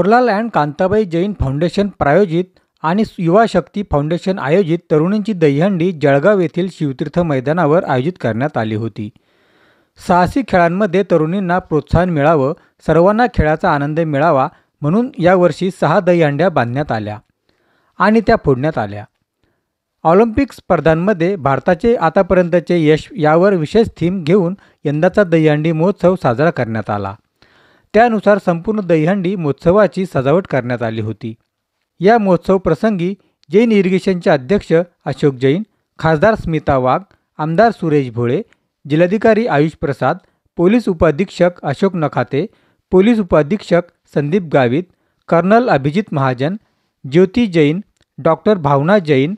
Manoharlal and Kantabai Jain foundation प्रायोजित आणि युवा शक्ती फाउंडेशन आयोजित तरुणींची दहीहंडी जळगाव येथील शिवतीर्थ मैदानावर आयोजित करण्यात आली होती। साहसी खेळांमध्ये तरुणींना प्रोत्साहन मिळावं, सर्वांना खेळाचा आनंद मिळावा म्हणून यावर्षी 6 दहीहंड्या बांधण्यात आल्या आणि त्या फोडण्यात आल्या। ऑलिम्पिक स्पर्धांमध्ये भारताचे आतापर्यंतचे यश यावर विशेष थीम घेऊन यंदाचा दहीहंडी महोत्सव साजरा करण्यात आला। त्यानुसार संपूर्ण दहीहंडी महोत्सवाची सजावट करण्यात आली होती। या महोत्सव प्रसंगी जैन इरिगेशनचे अध्यक्ष अशोक जैन, खासदार स्मिता वाघ, आमदार सुरेश भोळे, जिल्हाधिकारी आयुष प्रसाद, पोलीस उपाधीक्षक अशोक नखाते, पोलीस उपाधीक्षक संदीप गावित, कर्नल अभिजित महाजन, ज्योती जैन, डॉक्टर भावना जैन,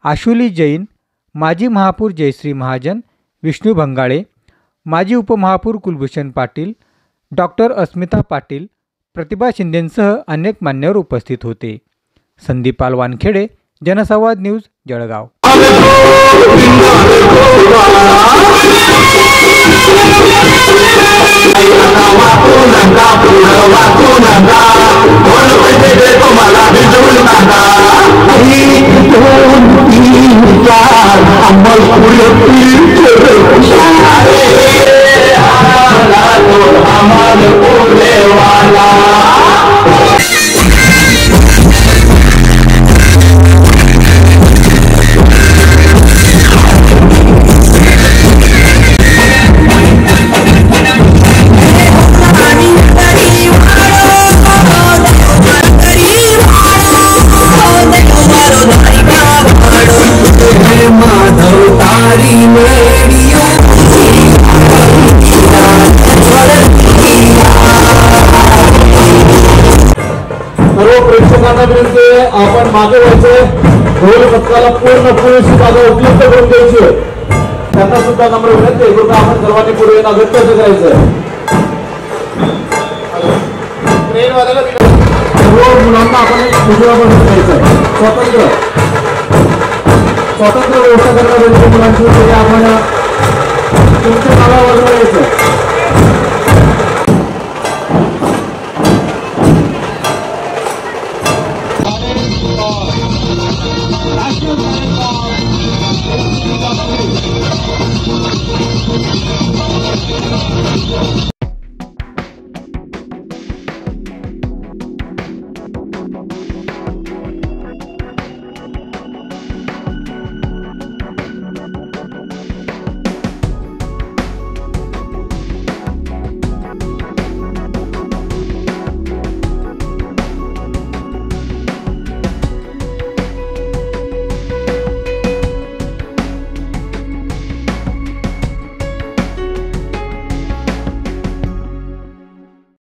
आशुली जैन, माजी महापौर जयश्री महाजन, विष्णू भंगाळे, माजी उपमहापौर कुलभूषण पाटील, डॉक्टर अस्मिता पाटील, प्रतिभा शिंदेंसह अनेक मान्यवर उपस्थित होते। संदीपाल वानखेडे, जनसंवाद न्यूज, जळगाव। सर्व प्रेक्षकांना विनंती आहे, आपण मागे व्हायचे, ढोल पथकाला पूर्ण पुरेशी जागा उपलब्ध करून द्यायची, त्यांना सुद्धा नम्र विनंती आहे। कृपया आपण सर्वांनी पुढे येणं गरजेचं करायचं। सर्व मुलांना आपण उजव्या बाजूला जायचं, स्वतंत्र व्यवस्था करण्यासाठी मुलांची आपण